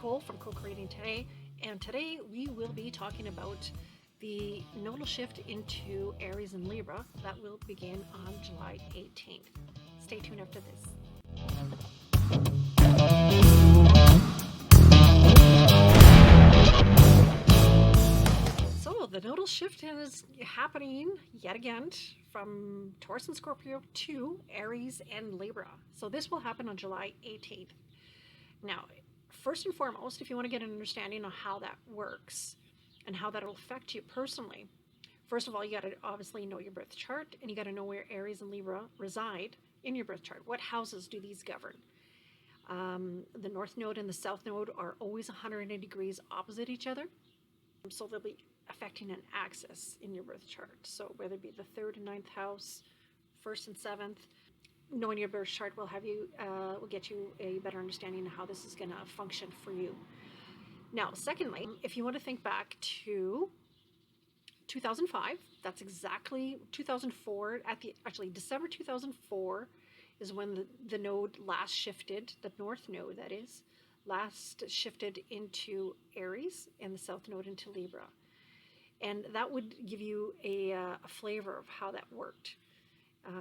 Nicole from Co-Creating Today, and today we will be talking about the nodal shift into Aries and Libra that will begin on July 18th. Stay tuned after this. So the nodal shift is happening yet again from Taurus and Scorpio to Aries and Libra. So this will happen on July 18th. Now, first and foremost, if you want to get an understanding of how that works and how that'll affect you personally, first of all, you got to obviously know your birth chart, and you got to know where Aries and Libra reside in your birth chart. What houses do these govern? The North Node and the South Node are always 180 degrees opposite each other, so they'll be affecting an axis in your birth chart. So whether it be the 3rd and 9th house, 1st and 7th, knowing your birth chart will get you a better understanding of how this is going to function for you. Now, secondly, if you want to think back to 2005, that's exactly 2004. Actually, December 2004 is when the node last shifted. The North Node, that is, last shifted into Aries, and the South Node into Libra, and that would give you a flavor of how that worked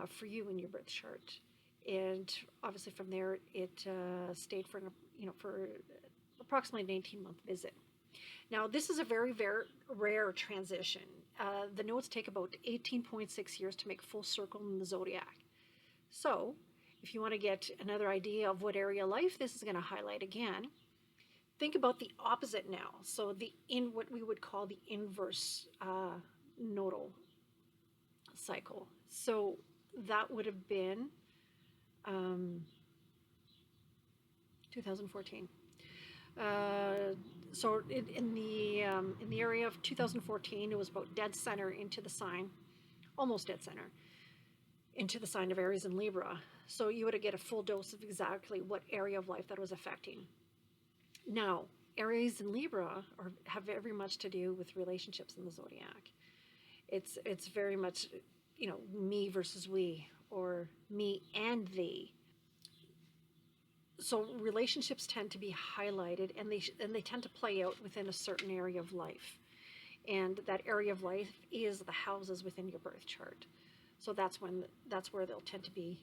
for you in your birth chart. And obviously from there it stayed for approximately an 18-month visit. Now this is a very, very rare transition. The nodes take about 18.6 years to make full circle in the zodiac. So if you want to get another idea of what area of life this is going to highlight again, think about the opposite now. So what we would call the inverse nodal cycle. So that would have been 2014. So in the area of 2014, it was about dead center into the sign, almost dead center, into the sign of Aries and Libra. So you would get a full dose of exactly what area of life that was affecting. Now, Aries and Libra have very much to do with relationships in the zodiac. It's very much, me versus we, or me and thee. So relationships tend to be highlighted, and they tend to play out within a certain area of life. And that area of life is the houses within your birth chart. So that's where they'll tend to be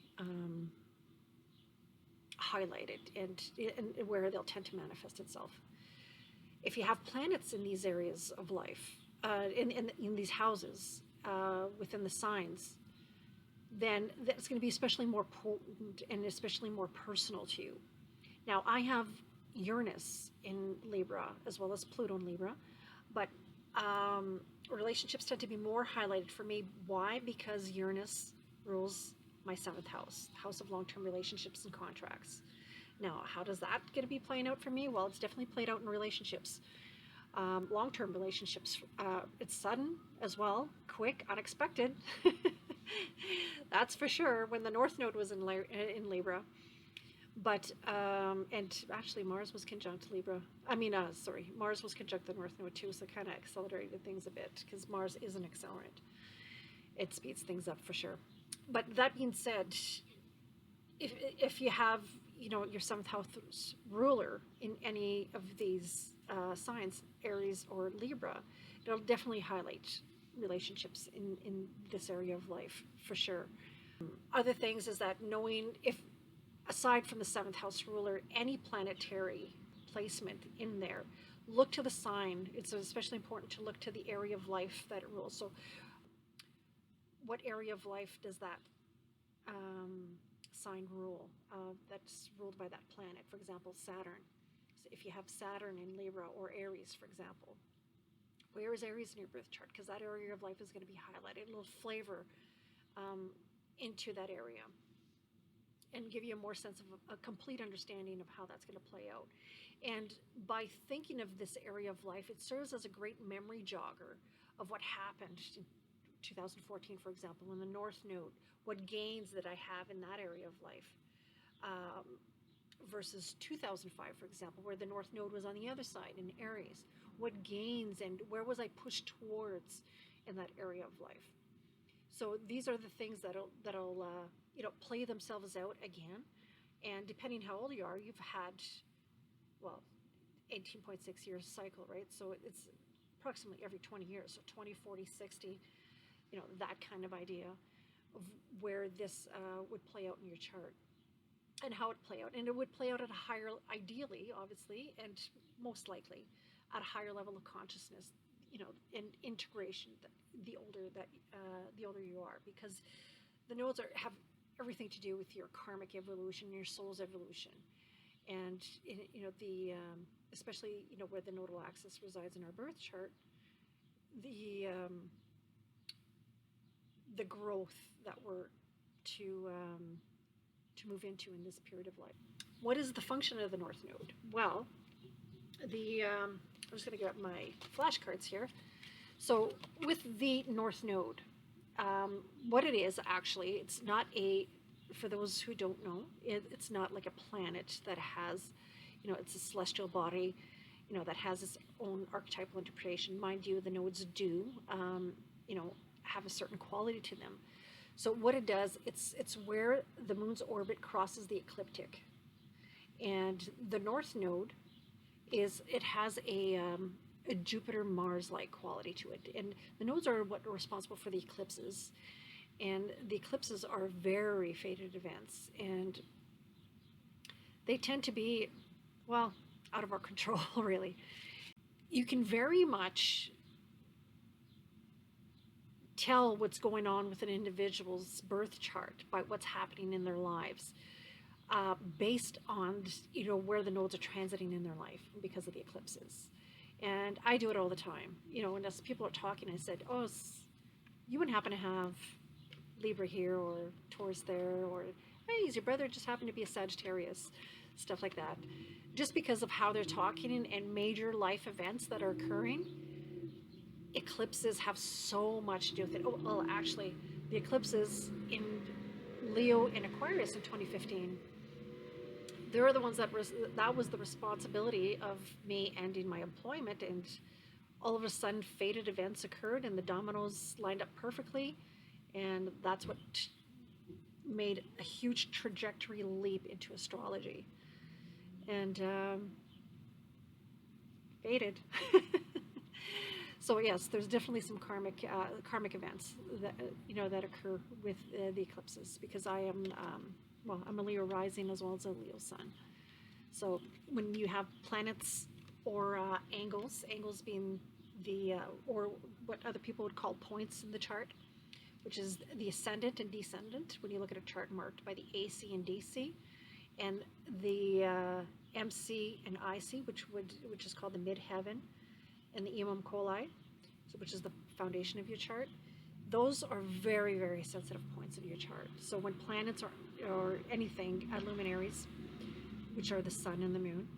highlighted and where they'll tend to manifest itself. If you have planets in these areas of life, in these houses, within the signs, then that's going to be especially more potent and especially more personal to you. Now, I have Uranus in Libra as well as Pluto in Libra, but relationships tend to be more highlighted for me. Why? Because Uranus rules my 7th house, house of long-term relationships and contracts. Now, how does that going to be playing out for me? Well, it's definitely played out in relationships, long-term relationships. It's sudden as well, quick, unexpected. That's for sure. When the North Node was in Libra, but and actually Mars was conjunct Libra. Mars was conjunct the North Node too, so it kind of accelerated things a bit because Mars is an accelerant. It speeds things up for sure. But that being said, if you have your 7th house ruler in any of these signs, Aries or Libra, it'll definitely highlight relationships in this area of life for sure. Other things is that knowing if, aside from the 7th house ruler, any planetary placement in there, look to the sign. It's especially important to look to the area of life that it rules. So what area of life does that sign rule that's ruled by that planet? For example, Saturn. So if you have Saturn in Libra or Aries, for example, where is Aries in your birth chart? Because that area of life is going to be highlighted, a little flavor into that area, and give you a more sense of a complete understanding of how that's going to play out. And by thinking of this area of life, it serves as a great memory jogger of what happened in 2014, for example, in the North Node. What gains did I have in that area of life versus 2005, for example, where the North Node was on the other side in Aries. What gains and where was I pushed towards in that area of life? So these are the things that'll play themselves out again. And depending how old you are, you've had, well, 18.6 years cycle, right? So it's approximately every 20 years, so 20, 40, 60, that kind of idea of where this would play out in your chart and how it play out. And it would play out at a higher, ideally, obviously, and most likely at a higher level of consciousness, and integration. The older you are, because the nodes have everything to do with your karmic evolution, your soul's evolution, and especially where the nodal axis resides in our birth chart, the growth that we're to move into in this period of life. What is the function of the North Node? Well, I'm just going to get my flashcards here. So with the North Node, what it is actually, it's not for those who don't know, it's not like a planet that has, it's a celestial body, that has its own archetypal interpretation. Mind you, the nodes do, have a certain quality to them. So what it does, it's where the moon's orbit crosses the ecliptic. And the North Node it has a Jupiter-Mars-like quality to it. And the nodes are what are responsible for the eclipses. And the eclipses are very fated events. And they tend to be, well, out of our control, really. You can very much tell what's going on with an individual's birth chart by what's happening in their lives, based on where the nodes are transiting in their life because of the eclipses. And I do it all the time, and as people are talking, I said, oh, you wouldn't happen to have Libra here or Taurus there, or hey, is your brother just happen to be a Sagittarius, stuff like that, just because of how they're talking and major life events that are occurring. Eclipses have so much to do with it. Oh, well, actually, the eclipses in Leo and Aquarius in 2015, they're the ones that was the responsibility of me ending my employment, and all of a sudden fated events occurred and the dominoes lined up perfectly, and that's what made a huge trajectory leap into astrology. And fated. So yes, there's definitely some karmic events that that occur with the eclipses, because I am I'm a Leo rising as well as a Leo sun. So when you have planets or angles being or what other people would call points in the chart, which is the ascendant and descendant, when you look at a chart marked by the AC and DC, and the MC and IC, which is called the midheaven, and the Imam Coli, which is the foundation of your chart. Those are very, very sensitive points in your chart. So when planets or anything, luminaries, which are the sun and the moon,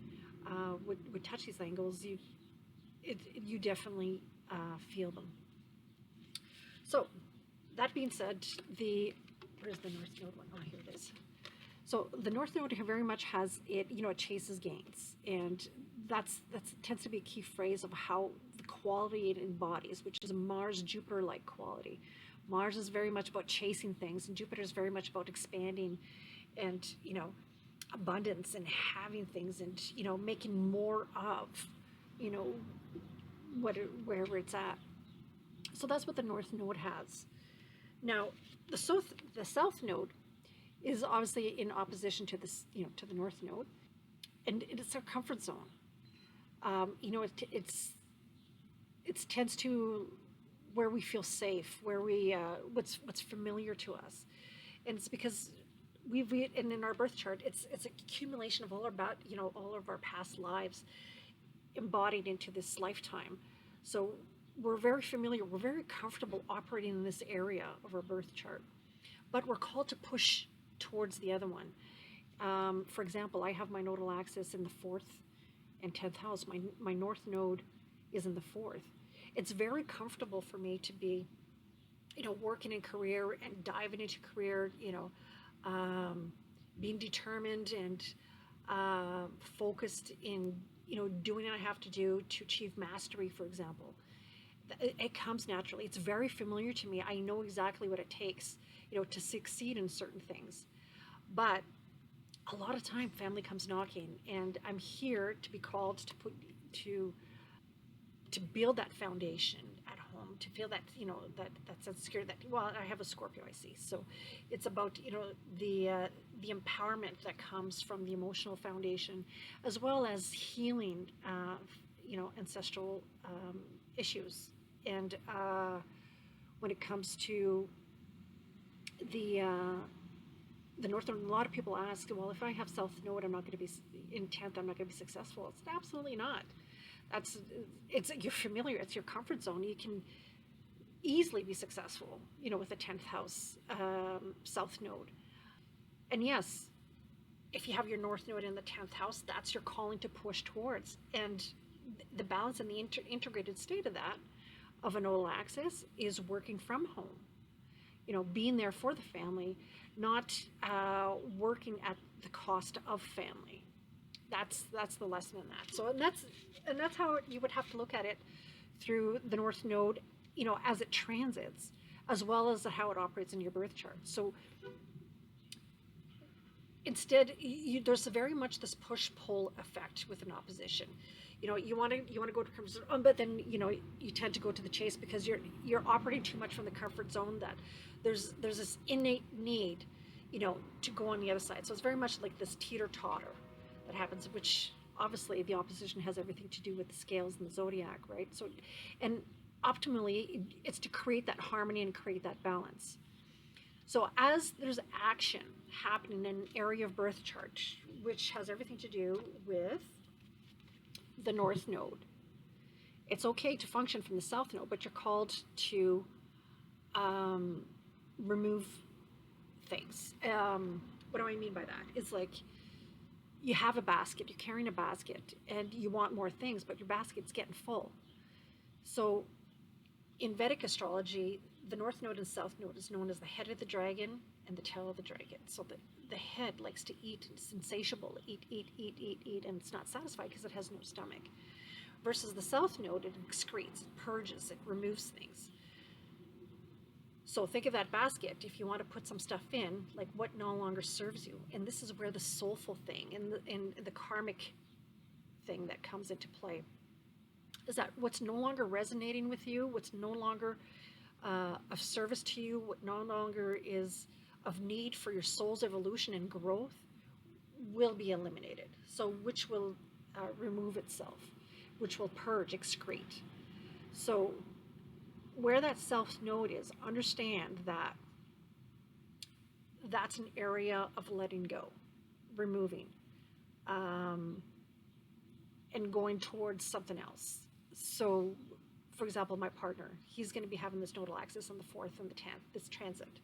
would touch these angles, you definitely feel them. So that being said, where's the North Node one? Oh, here it is. So the North Node very much has it, it chases gains, and that tends to be a key phrase of how the quality it embodies, which is a Mars-Jupiter-like quality. Mars is very much about chasing things, and Jupiter is very much about expanding and, abundance and having things and, making more of, wherever it's at. So that's what the North Node has. Now, the South Node is obviously in opposition to this, to the North Node, and it's our comfort zone. It tends to where we feel safe, where we what's familiar to us, and it's because and in our birth chart, it's an accumulation of all of our past lives embodied into this lifetime. So we're very familiar, we're very comfortable operating in this area of our birth chart, but we're called to push towards the other one. For example, I have my nodal axis in the 4th and 10th house. My North Node is in the 4th. It's very comfortable for me to be, working in career and diving into career, being determined and focused in, doing what I have to do to achieve mastery, for example. It comes naturally. It's very familiar to me. I know exactly what it takes, to succeed in certain things. But a lot of time family comes knocking, and I'm here to be called to to build that foundation at home, to feel that, that sense of security. That, well, I have a Scorpio, I see, so it's about, the empowerment that comes from the emotional foundation, as well as healing, ancestral issues. And when it comes to the North, a lot of people ask, well, if I have South Node, I'm not going to be in 10th, I'm not going to be successful. It's absolutely not. You're familiar, it's your comfort zone. You can easily be successful, with a 10th house South Node. And yes, if you have your North Node in the 10th house, that's your calling to push towards. And the balance and the integrated state of that, of a nodal axis, is working from home. Being there for the family, not working at the cost of family. That's the lesson in that. So, and that's how you would have to look at it through the North Node, as it transits, as well as how it operates in your birth chart. So instead, there's very much this push-pull effect with an opposition. You want to go to comfort zone, but then you tend to go to the chase because you're operating too much from the comfort zone. That there's this innate need, to go on the other side. So it's very much like this teeter-totter that happens, which obviously the opposition has everything to do with the scales and the zodiac, right? So, and optimally, it's to create that harmony and create that balance. So as there's action happening in an area of birth chart, which has everything to do with the North Node, it's okay to function from the South Node, but you're called to remove things. What do I mean by that? It's like you have a basket, you're carrying a basket, and you want more things, but your basket's getting full. So in Vedic astrology, the North Node and South Node is known as the head of the dragon and the tail of the dragon. So the head likes to eat, it's insatiable, eat, and it's not satisfied because it has no stomach. Versus the South Node, it excretes, it purges, it removes things. So think of that basket. If you want to put some stuff in, like what no longer serves you. And this is where the soulful thing and the karmic thing that comes into play. Is that what's no longer resonating with you, what's no longer of service to you, what no longer is of need for your soul's evolution and growth, will be eliminated. So which will remove itself, which will purge, excrete. So where that South Node is, understand that that's an area of letting go, removing, and going towards something else. So, for example, my partner, he's going to be having this nodal axis on the 4th and the 10th, this transit.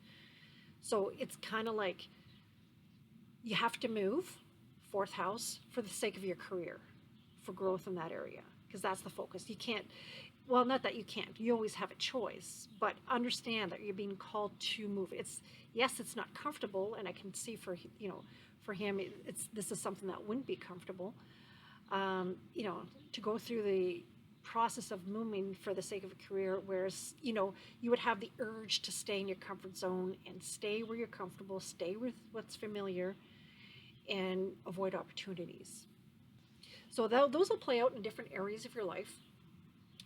So it's kind of like you have to move, 4th house, for the sake of your career, for growth in that area, because that's the focus. You can't, well, not that you can't, you always have a choice, but understand that you're being called to move. Yes, it's not comfortable, and I can see for him, this is something that wouldn't be comfortable, to go through the process of moving for the sake of a career, whereas you would have the urge to stay in your comfort zone and stay where you're comfortable, stay with what's familiar, and avoid opportunities. So those will play out in different areas of your life.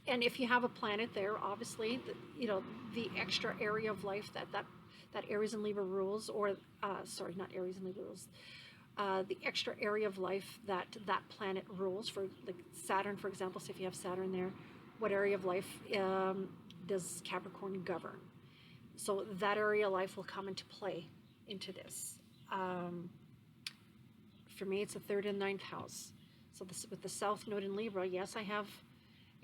And if you have a planet there, obviously, the extra area of life that Aries and Libra rules, or sorry, not Aries and Libra rules, the extra area of life that planet rules, for like Saturn, for example. So if you have Saturn there, what area of life does Capricorn govern? So that area of life will come into play into this. For me, it's the 3rd and 9th house. So with the South Node in Libra, yes, I have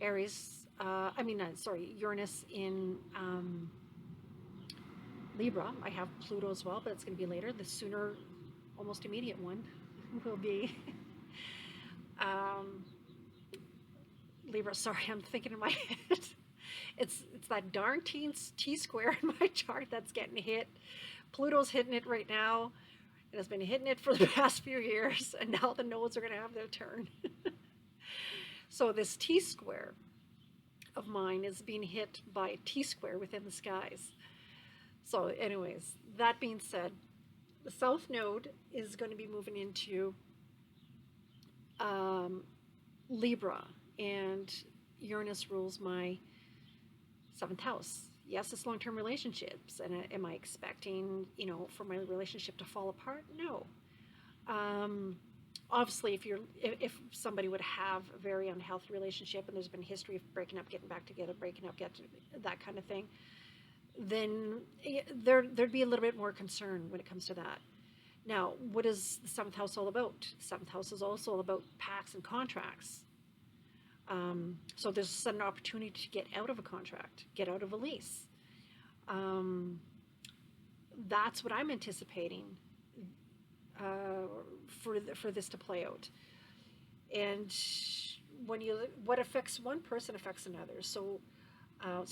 Aries, Uranus in Libra. I have Pluto as well, but it's going to be later. The sooner, almost immediate one will be Libra. Sorry, I'm thinking in my head. It's that darn T-square in my chart that's getting hit. Pluto's hitting it right now. It has been hitting it for the past few years, and now the nodes are going to have their turn. So this T-square of mine is being hit by a T-square within the skies. So anyways, that being said, the South Node is going to be moving into Libra, and Uranus rules my 7th house. Yes, it's long-term relationships, and am I expecting, for my relationship to fall apart? No. Obviously, if somebody would have a very unhealthy relationship and there's been history of breaking up, getting back together, breaking up, that kind of thing, then there'd be a little bit more concern when it comes to that. Now, what is the 7th house all about? The 7th house is also all about pacts and contracts. So there's a sudden opportunity to get out of a contract, get out of a lease. That's what I'm anticipating for this to play out. And what affects one person affects another. So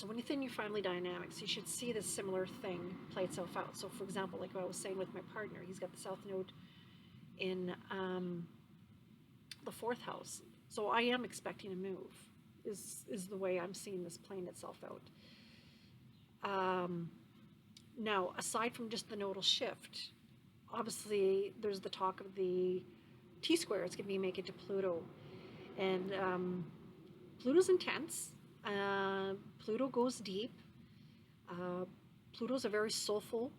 when you think your family dynamics, you should see this similar thing play itself out. So for example, like what I was saying with my partner, he's got the South Node in the 4th house. So I am expecting a move, is the way I'm seeing this playing itself out. Now, aside from just the nodal shift, obviously there's the talk of the T-square. It's going to be making to Pluto. And Pluto's intense. Pluto goes deep. Pluto's a very soulful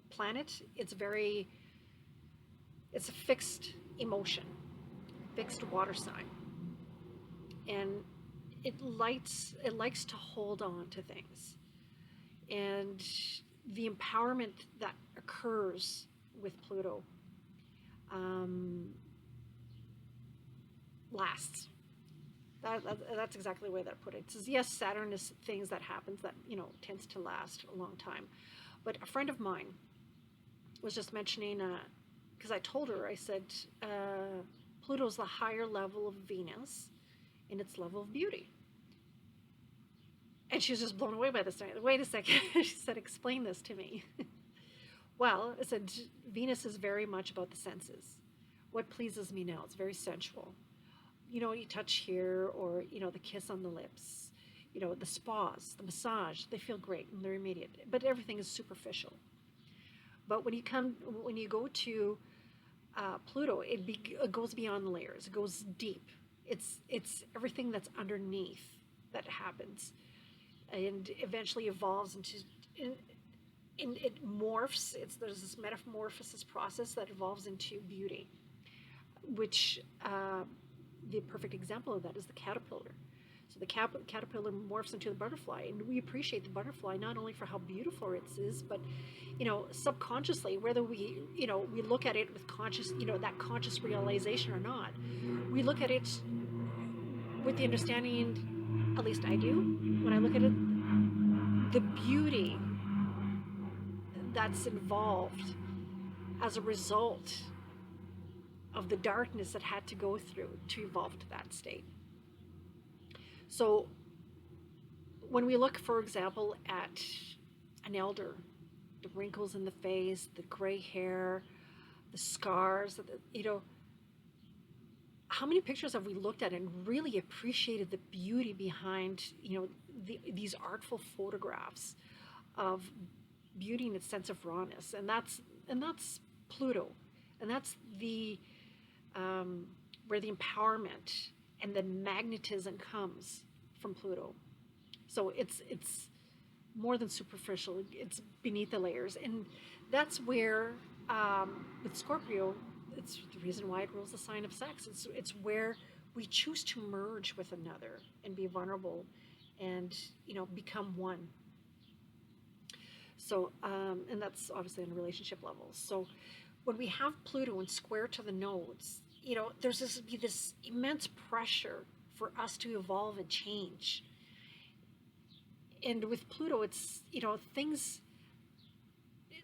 planet. It's a fixed emotion, fixed water sign, and it likes to hold on to things, and the empowerment that occurs with Pluto lasts. That's exactly the way that I put it. It says, yes, Saturn is things that happens that tends to last a long time, but a friend of mine was just mentioning, because I told her, I said, Pluto's the higher level of Venus in its level of beauty. And she was just blown away by this. Wait a second. She said, explain this to me. Well, I said, Venus is very much about the senses. What pleases me now? It's very sensual. You touch here, or, the kiss on the lips, the spas, the massage, they feel great and they're immediate, but everything is superficial. But when you go to Pluto, it goes beyond the layers. It goes deep. It's everything that's underneath that happens, and eventually evolves into, and it morphs. There's this metamorphosis process that evolves into beauty, which the perfect example of that is the caterpillar. So the caterpillar morphs into the butterfly, and we appreciate the butterfly not only for how beautiful it is, but subconsciously, whether we look at it with conscious, that conscious realization or not, we look at it with the understanding, at least I do, when I look at it, the beauty that's involved as a result of the darkness that had to go through to evolve to that state. So when we look, for example, at an elder, the wrinkles in the face, the gray hair, the scars, how many pictures have we looked at and really appreciated the beauty behind, these artful photographs of beauty and its sense of rawness? And that's Pluto, and that's the where the empowerment and the magnetism comes from Pluto. So it's more than superficial. It's beneath the layers, and that's where with Scorpio, it's the reason why it rules the sign of sex. It's where we choose to merge with another and be vulnerable, and become one. So and that's obviously on a relationship level. So when we have Pluto and square to the nodes, there's this immense pressure for us to evolve and change. And with Pluto, it's things.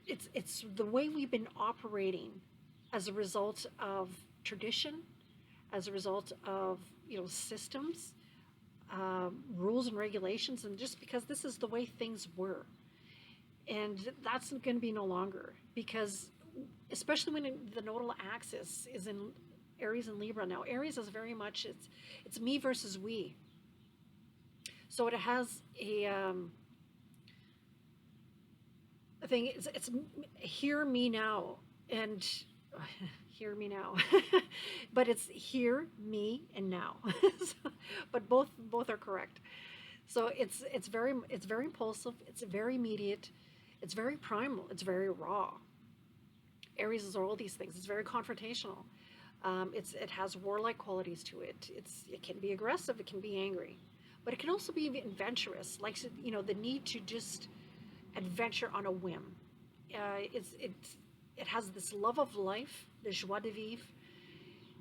It's the way we've been operating as a result of tradition, as a result of systems, rules and regulations, and just because this is the way things were. And that's going to be no longer, because especially when the nodal axis is in Aries and Libra. Now, Aries is very much, it's me versus we. So it has a I think it's hear me now and hear me now, but it's hear me and now. So, but both are correct. So it's very impulsive. It's very immediate. It's very primal. It's very raw. Aries is all these things. It's very confrontational. It has warlike qualities to it. It can be aggressive. It can be angry, but it can also be adventurous. Like, you know, the need to just adventure on a whim. It has this love of life, the joie de vivre.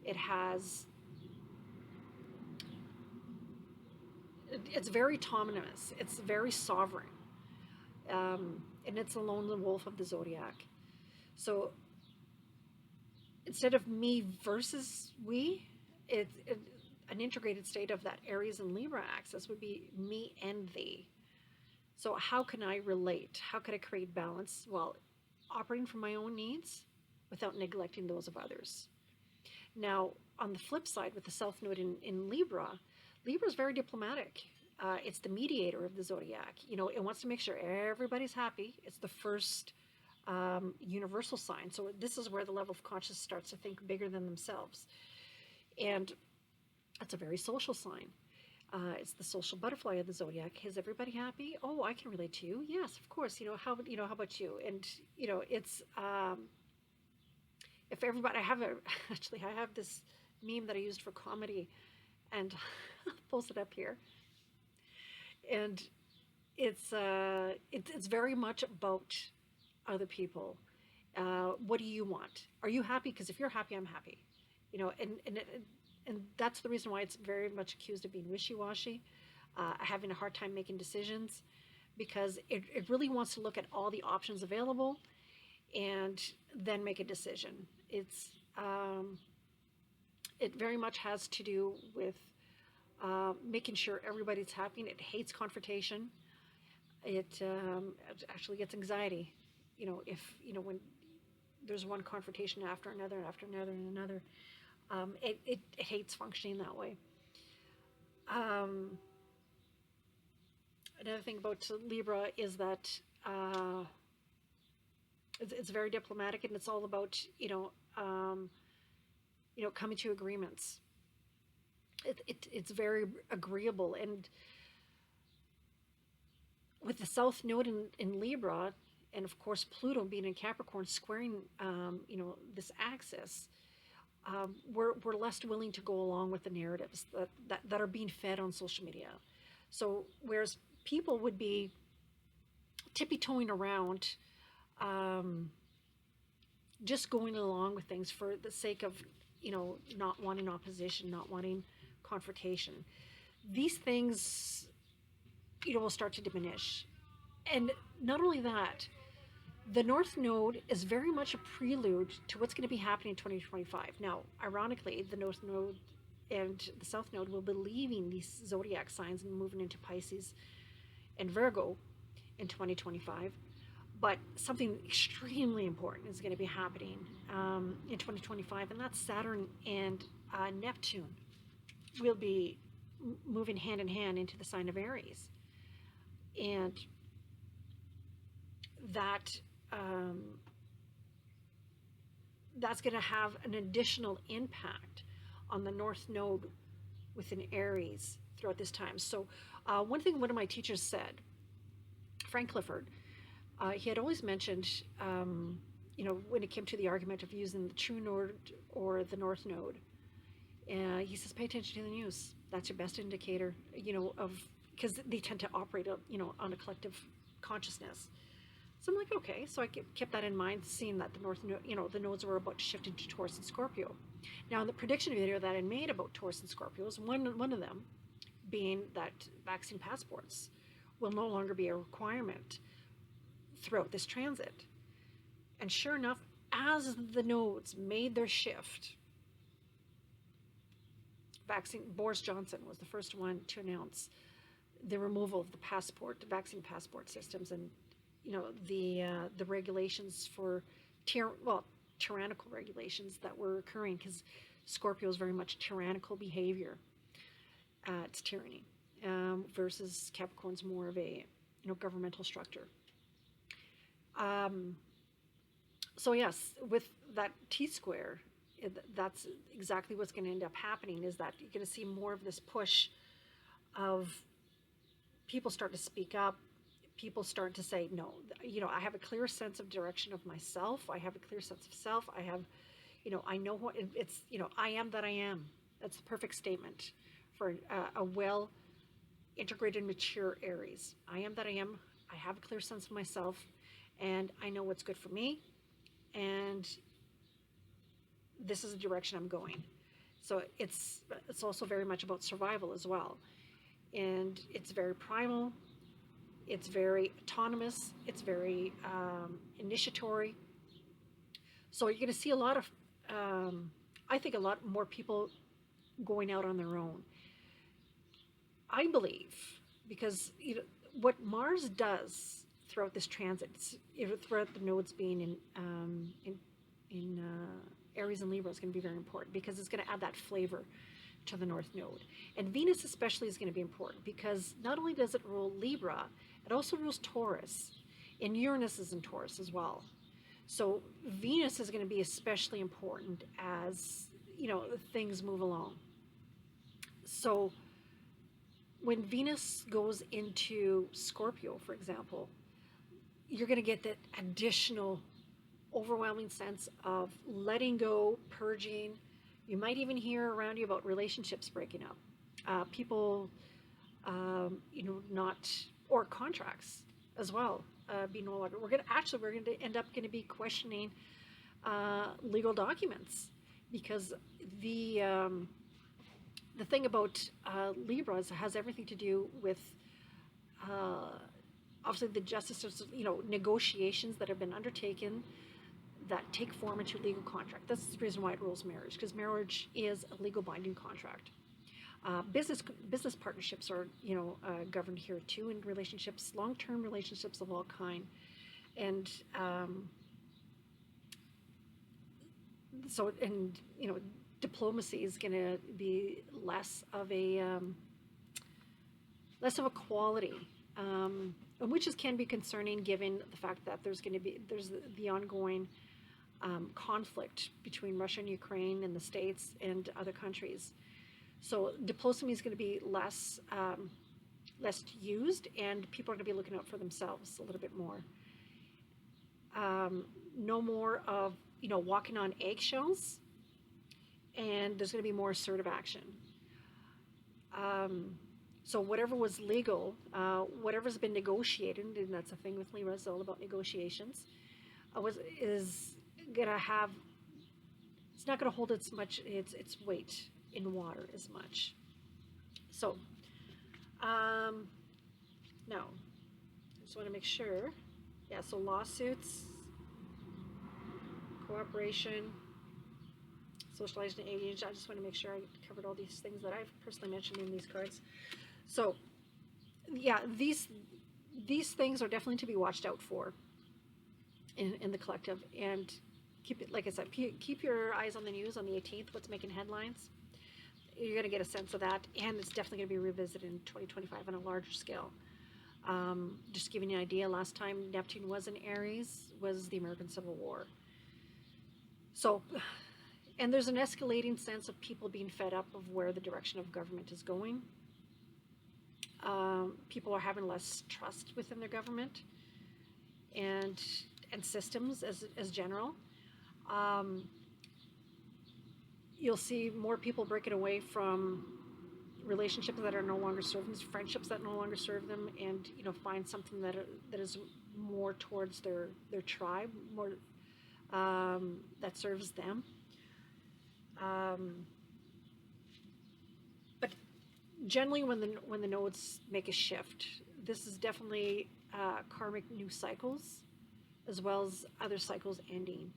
It has. It's very autonomous. It's very sovereign, and it's a lone wolf of the zodiac. So instead of me versus we, an integrated state of that Aries and Libra axis would be me and thee. So how can I relate? How can I create balance while operating from my own needs without neglecting those of others? Now, on the flip side, with the South Node in Libra, Libra is very diplomatic. It's the mediator of the zodiac. You know, it wants to make sure everybody's happy. It's the first universal sign. So this is where the level of consciousness starts to think bigger than themselves. And it's a very social sign. It's the social butterfly of the zodiac. Is everybody happy? Oh, I can relate to you. Yes, of course. How about you? And it's if everybody. I have this meme that I used for comedy, and I'll post it up here. And it's very much about other people. What do you want? Are you happy? Because if you're happy, I'm happy. And that's the reason why it's very much accused of being wishy-washy, having a hard time making decisions, because it really wants to look at all the options available and then make a decision. It very much has to do with making sure everybody's happy. And it hates confrontation. It actually gets anxiety, when there's one confrontation after another and after another and another. It hates functioning that way. Another thing about Libra is that it's very diplomatic, and it's all about coming to agreements. It's very agreeable, and with the South Node in Libra, and of course Pluto being in Capricorn squaring this axis. We're less willing to go along with the narratives that are being fed on social media. So whereas people would be tippy-toeing around, just going along with things for the sake of, not wanting opposition, not wanting confrontation, these things, will start to diminish. And not only that, the North Node is very much a prelude to what's going to be happening in 2025. Now, ironically, the North Node and the South Node will be leaving these zodiac signs and moving into Pisces and Virgo in 2025. But something extremely important is going to be happening in 2025, and that's Saturn and Neptune will be moving hand in hand into the sign of Aries. And that's going to have an additional impact on the North Node within Aries throughout this time. So one thing one of my teachers said, Frank Clifford, he had always mentioned, when it came to the argument of using the true Node or the North Node, he says, pay attention to the news. That's your best indicator, because they tend to operate, on a collective consciousness. So I'm like, okay. So I kept that in mind, seeing that the North Node, the nodes were about to shift into Taurus and Scorpio. Now, in the prediction video that I made about Taurus and Scorpios, one of them being that vaccine passports will no longer be a requirement throughout this transit. And sure enough, as the nodes made their shift, Boris Johnson was the first one to announce the removal of the vaccine passport systems, and the regulations for tyrannical regulations that were occurring, because Scorpio is very much tyrannical behavior. It's tyranny, versus Capricorn's more of a governmental structure. So yes, with that T-square, that's exactly what's going to end up happening, is that you're going to see more of this push of people start to speak up. People start to say, no, I have a clear sense of direction of myself. I have a clear sense of self. I have, I know what it's, I am that I am. That's the perfect statement for a well integrated, mature Aries. I am that I am. I have a clear sense of myself, and I know what's good for me, and this is the direction I'm going. So it's also very much about survival as well, and it's very primal. It's very autonomous. It's very initiatory. So you're going to see a lot of, I think, a lot more people going out on their own. I believe, because what Mars does throughout this transit, throughout the nodes being in Aries and Libra, is going to be very important, because it's going to add that flavor to the North Node. And Venus especially is going to be important, because not only does it rule Libra, it also rules Taurus, and Uranus is in Taurus as well. So Venus is going to be especially important as things move along. So when Venus goes into Scorpio, for example, you're going to get that additional overwhelming sense of letting go, purging. You might even hear around you about relationships breaking up, people, not, or contracts as well, being no longer. We're going to end up be questioning legal documents, because the thing about Libras has everything to do with obviously the justice, negotiations that have been undertaken that take form into legal contract. That's the reason why it rules marriage, because marriage is a legal binding contract. Business partnerships are governed here too, in relationships, long-term relationships of all kind, and diplomacy is going to be less of a quality, which can be concerning, given the fact that there's the ongoing conflict between Russia and Ukraine and the States and other countries. So diplomacy is going to be less used, and people are going to be looking out for themselves a little bit more. No more of walking on eggshells, and there's going to be more assertive action. So whatever was legal, whatever's been negotiated, and that's the thing with Libra, it's all about negotiations, is going to have, it's not going to hold its weight in water as much. So now I just want to make sure. Yeah, so lawsuits, cooperation, socialization, age. I just want to make sure I covered all these things that I've personally mentioned in these cards. So yeah, these things are definitely to be watched out for in the collective, and keep it, like I said, keep your eyes on the news on the 18th, what's making headlines. You're going to get a sense of that, and it's definitely going to be revisited in 2025 on a larger scale. Just giving you an idea, last time Neptune was in Aries was the American Civil War. So, and there's an escalating sense of people being fed up of where the direction of government is going. People are having less trust within their government and systems as general. You'll see more people breaking away from relationships that are no longer serving them, friendships that no longer serve them, and find something that is more towards their tribe, more that serves them. But generally, when the nodes make a shift, this is definitely karmic new cycles, as well as other cycles ending,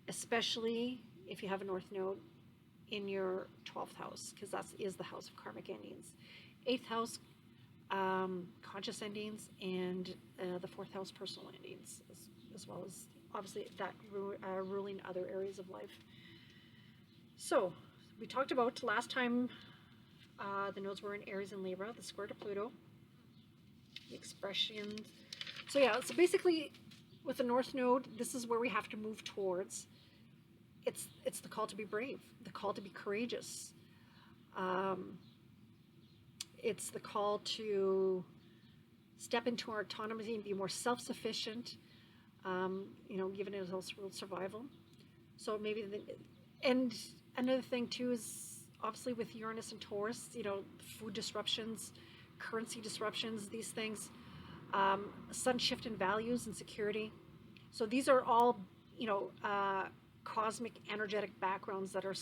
especially if you have a North Node in your 12th house, because that is the house of karmic endings. 8th house, conscious endings, and the 4th house, personal endings, as well as obviously that ruling other areas of life. So we talked about last time the nodes were in Aries and Libra, the square to Pluto, the expressions. So yeah, so basically with the North Node, this is where we have to move towards. It's the call to be brave, the call to be courageous. It's the call to step into our autonomy and be more self-sufficient, given it also world survival. So maybe, and another thing too is obviously with Uranus and Taurus, food disruptions, currency disruptions, these things, sudden shift in values and security. So these are all, cosmic energetic backgrounds that are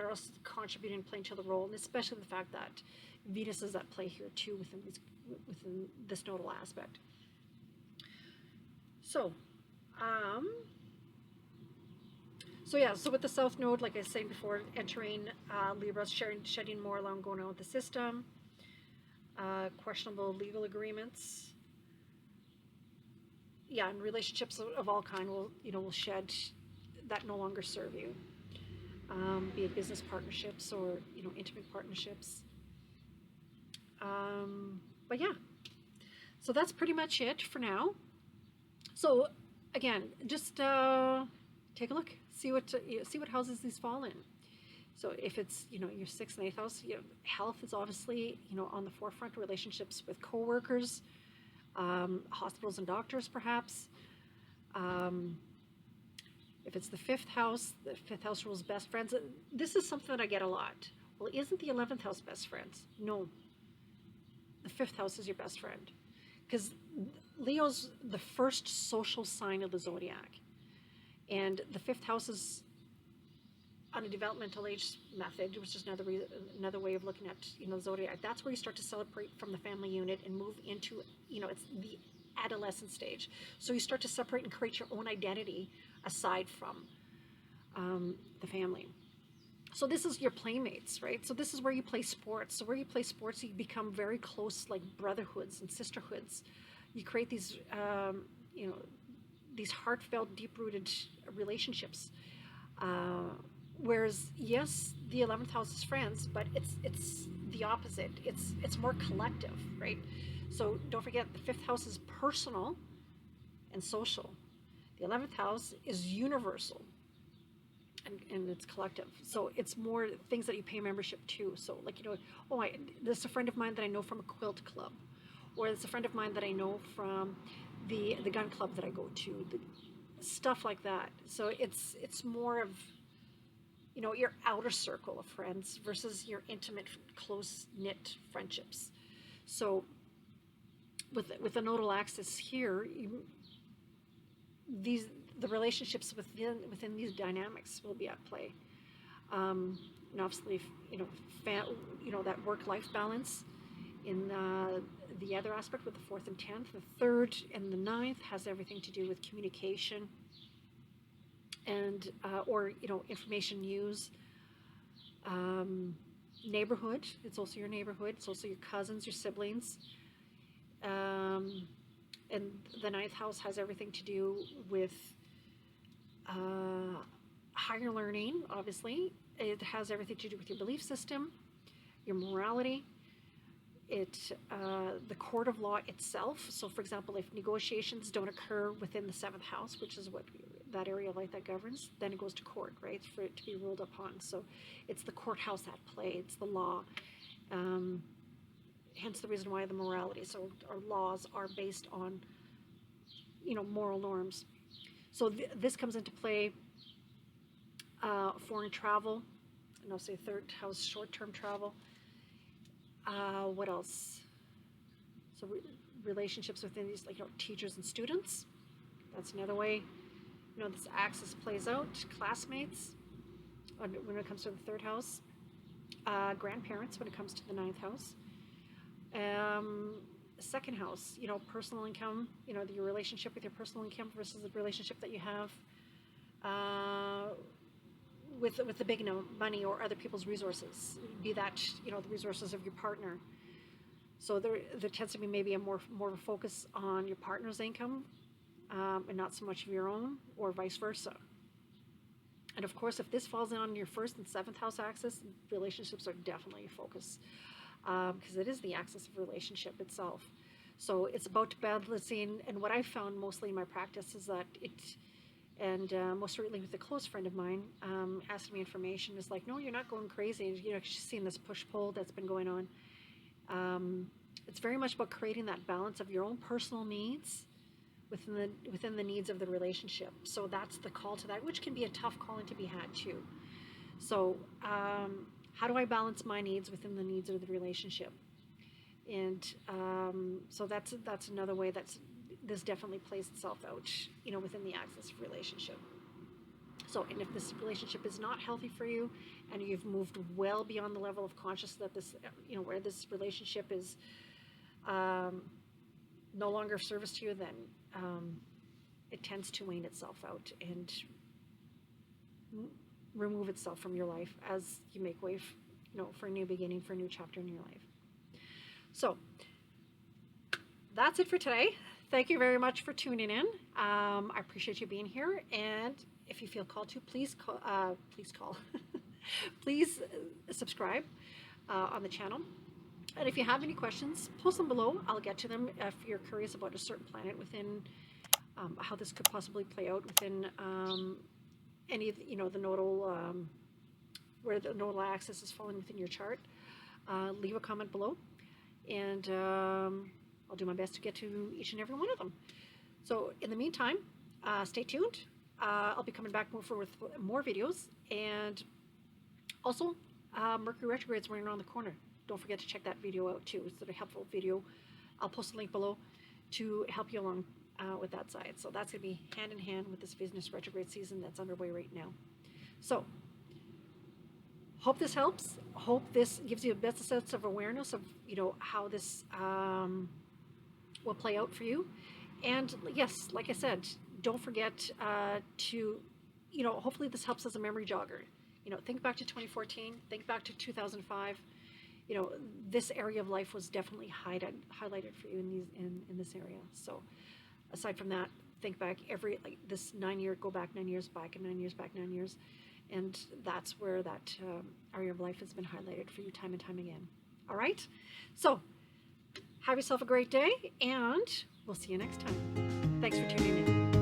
also contributing and playing to the role, and especially the fact that Venus is at play here too within this nodal aspect. So, so with the South Node, like I was saying before, entering Libra, shedding more alarm going on with the system, questionable legal agreements. Yeah, and relationships of all kind will shed that no longer serve you, be it business partnerships or intimate partnerships. But yeah, so that's pretty much it for now. So again, just take a look, see what houses these fall in. So if it's your 6th and 8th house, health is obviously on the forefront. Relationships with coworkers, hospitals and doctors, perhaps. If it's the 5th house rules best friends. This is something that I get a lot. Well, isn't the 11th house best friends? No. The 5th house is your best friend. Because Leo's the first social sign of the zodiac. And the 5th house is on a developmental age method, which is another way of looking at the zodiac. That's where you start to separate from the family unit and move into it's the adolescent stage. So you start to separate and create your own identity aside from the family. So this is your playmates, right? So this is where you play sports. So where you play sports, you become very close, like brotherhoods and sisterhoods. You create these these heartfelt, deep-rooted relationships. Whereas, yes, the 11th house is friends, but it's the opposite. It's more collective, right? So don't forget, the 5th house is personal and social. The 11th house is universal and it's collective. So it's more things that you pay membership to. So like, there's a friend of mine that I know from a quilt club, or it's a friend of mine that I know from the gun club that I go to, stuff like that. So it's more of your outer circle of friends versus your intimate, close-knit friendships. So with the nodal axis here, the relationships within these dynamics will be at play. And obviously, that work-life balance in the other aspect with the 4th and 10th. The 3rd and the 9th has everything to do with communication and or information use. Neighborhood, it's also your neighborhood. It's also your cousins, your siblings. And the 9th house has everything to do with higher learning, obviously. It has everything to do with your belief system, your morality, the court of law itself. So for example, if negotiations don't occur within the 7th house, which is what that area of life that governs, then it goes to court, right, for it to be ruled upon. So it's the courthouse at play, it's the law. Hence the reason why the morality. So our laws are based on, moral norms. So this comes into play, foreign travel, and I'll say 3rd house, short-term travel. What else? So relationships within these, teachers and students. That's another way, this axis plays out. Classmates, when it comes to the 3rd house. Grandparents, when it comes to the 9th house. 2nd house, personal income, your relationship with your personal income versus the relationship that you have with the big money or other people's resources, be that, the resources of your partner. So there tends to be maybe more of a focus on your partner's income and not so much of your own, or vice versa. And of course, if this falls in on your 1st and 7th house axis, relationships are definitely a focus, because it is the axis of relationship itself. So it's about balancing. And what I've found mostly in my practice is that and most recently with a close friend of mine, asking me information, is like, no, you're not going crazy. She's seeing this push-pull that's been going on. It's very much about creating that balance of your own personal needs within the needs of the relationship. So that's the call to that, which can be a tough calling to be had too. So how do I balance my needs within the needs of the relationship? And so that's another way this definitely plays itself out, within the axis of relationship. So, and if this relationship is not healthy for you, and you've moved well beyond the level of consciousness that this, where this relationship is no longer of service to you, then it tends to wane itself out and remove itself from your life as you make way, for a new beginning, for a new chapter in your life. So that's it for today. Thank you very much for tuning in. I appreciate you being here, and if you feel called to, please please subscribe on the channel. And if you have any questions, post them below. I'll get to them. If you're curious about a certain planet within how this could possibly play out within any of the nodal, where the nodal axis is falling within your chart, leave a comment below, and I'll do my best to get to each and every one of them. So in the meantime, stay tuned. I'll be coming back with more videos, and also Mercury retrograde is running around the corner. Don't forget to check that video out too. It's a helpful video. I'll post a link below to help you along with that side. So that's going to be hand in hand with this Venus retrograde season that's underway right now. So hope this helps. Hope this gives you a better sense of awareness of how this will play out for you. And yes, like I said, don't forget to hopefully this helps as a memory jogger. Think back to 2014, think back to 2005. This area of life was definitely highlighted for you in this area. So aside from that, think back this 9 year, go back 9 years back, and 9 years back, 9 years. And that's where that area of life has been highlighted for you time and time again. All right. So have yourself a great day, and we'll see you next time. Thanks for tuning in.